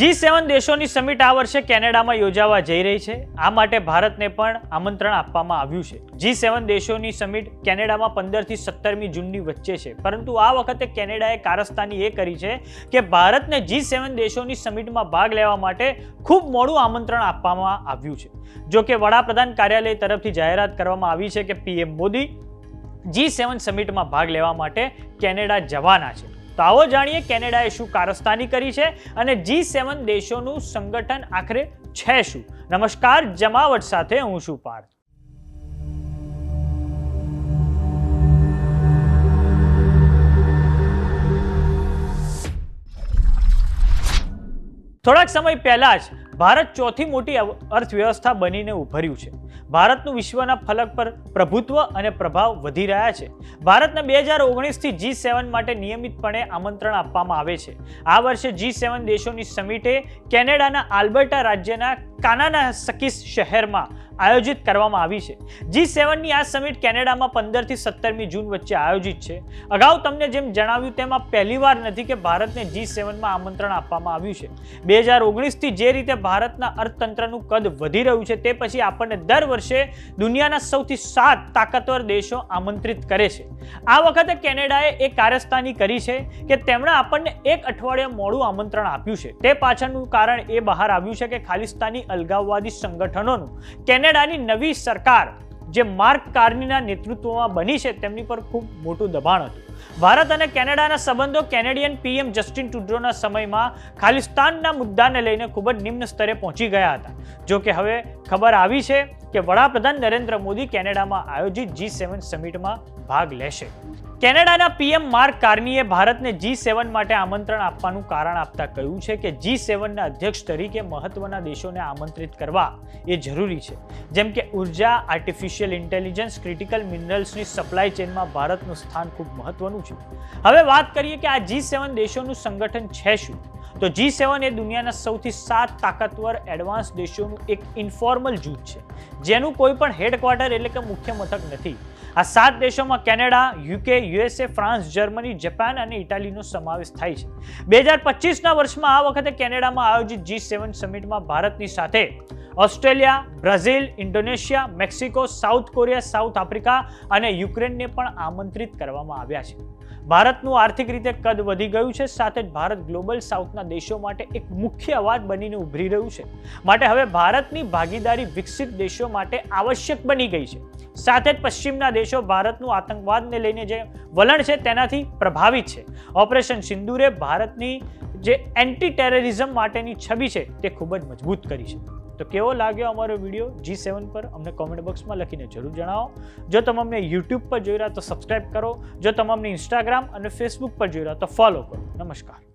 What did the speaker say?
G7 દેશોની summit આ વર્ષે કેનેડામાં યોજાવા જઈ રહી છે. આ માટે ભારતને પણ આમંત્રણ આપવામાં આવ્યું છે. G7 દેશોની સમિટ કેનેડામાં 15 થી 17મી જૂનની વચ્ચે છે. પરંતુ આ વખતે કેનેડાએ કારસ્તાની એ કરી છે કે ભારતને G7 દેશોની સમિટમાં ભાગ લેવા માટે ખૂબ મોડું આમંત્રણ આપવામાં આવ્યું છે. જો કે વડાપ્રધાન કાર્યાલય તરફથી જાહેરાત કરવામાં આવી છે કે PM મોદી G7 સમિટમાં ભાગ લેવા માટે કેનેડા જવાના છે. તો આવો જાણીએ કેનેડાએ શું કારસ્તાની કરી છે અને G7 દેશોનું સંગઠન આખરે છે શું. નમસ્કાર, જમાવટ સાથે હું છું પાર્થ. થોડાક સમય પહેલા જ ભારત ચોથી મોટી અર્થવ્યવસ્થા બનીને ઉભર્યું છે. ભારતનું વિશ્વના ફલક પર પ્રભુત્વ અને પ્રભાવ વધી રહ્યા છે. ભારતને 2019થી G7 માટે નિયમિતપણે આમંત્રણ આપવામાં આવે છે. આ વર્ષે G7 દેશોની સમિટે કેનેડાના આલ્બર્ટા રાજ્યના કાનાનાકીસ શહેરમાં આયોજિત કરવામાં આવી છે. G7ની આ સમિટ કેનેડામાં 15 થી 17મી જૂન વચ્ચે આયોજિત છે. અગાઉ તમને જેમ જણાવ્યું તેમ આ પહેલીવાર નથી કે ભારતને G7માં આમંત્રણ આપવામાં આવ્યું છે. 2019થી જે રીતે ભારતના અર્થતંત્રનું કદ વધી રહ્યું છે તે પછી આપણને દર વર્ષે દુનિયાના સૌથી 7 તાકાતવર દેશો આમંત્રિત કરે છે. આ વખતે કેનેડાએ એક કારસ્તાની કરી છે કે તેમણે આપણને એક અઠવાડિયા મોડું આમંત્રણ આપ્યું છે. તે પાછળનું કારણ એ બહાર આવ્યું છે કે ખાલિસ્તાની અલગાવવાદી સંગઠનોનું કેનેડાની નવી સરકાર જે માર્ક કાર્નીના નેતૃત્વમાં બની છે તેમની પર ખૂબ મોટું દબાણ હતું. ભારત અને કેનેડાના સંબંધો કેનેડિયન PM જસ્ટિન ટ્રુડોના સમયમાં ખાલિસ્તાનના મુદ્દાને લઈને ખૂબ જ નિમ્ન સ્તરે પહોંચી ગયા હતા. જો કે હવે ખબર આવી છે કે વડાપ્રધાન નરેન્દ્ર મોદી કેનેડામાં આયોજિત G7 સમિટમાં ભાગ લેશે. કેનેડાના PM માર્ક કાર્નીએ ભારતને G7 માટે આમંત્રણ આપવાનું કારણ આપતા કહ્યું છે કે G7ના અધ્યક્ષ તરીકે મહત્વના દેશોને આમંત્રિત કરવા એ જરૂરી છે. જેમ કે ઉર્જા, આર્ટિફિશિયલ ઇન્ટેલિજન્સ, ક્રિટિકલ મિનરલ્સની સપ્લાય ચેનમાં ભારતનું સ્થાન ખૂબ મહત્વનું છે. હવે વાત કરીએ કે આ G7 દેશોનું સંગઠન છે શું. તો G7 એ દુનિયાના સૌથી 7 તાકાતવર એડવાન્સ દેશોનું એક ઇન્ફોર્મલ જૂથ છે જેનું કોઈ પણ હેડક્વાર્ટર એટલે કે મુખ્ય મથક નથી. આ 7 દેશોમાં Canada, UK, USA, France, Germany, Japan અને ઇટાલીનો સમાવેશ થાય છે. 2025ના વર્ષમાં આ વખતે કેનેડામાં આયોજિત G7 સમિટમાં ભારતની સાથે Australia, Brazil, Indonesia, Mexico, south Korea, south Africa અને યુક્રેનને પણ આમંત્રિત કરવામાં આવ્યા છે. ભારતનું આર્થિક રીતે કદ વધી ગયું છે. સાથે જ ભારત ગ્લોબલ સાઉથના દેશો માટે એક મુખ્ય અવાજ બનીને ઉભરી રહ્યું છે. માટે હવે ભારતની ભાગીદારી વિકસિત દેશો માટે આવશ્યક બની ગઈ છે. સાથે જ પશ્ચિમના દેશો ભારતનું આતંકવાદને લઈને જે વલણ છે તેનાથી પ્રભાવિત છે. ઓપરેશન સિંદૂરે ભારતની જે એન્ટી ટેરરિઝમ માટેની છબી છે તે ખૂબ જ મજબૂત કરી છે. તો કેવો લાગ્યો અમારો વિડીયો G7 પર અમને કોમેન્ટ બોક્સમાં લખીને જરૂર જણાવો. જો તમે અમને YouTube પર જોઈ રહ્યા તો સબસ્ક્રાઇબ કરો. જો તમે અમને Instagram અને Facebook પર જોઈ રહ્યા તો ફોલો કરો. નમસ્કાર.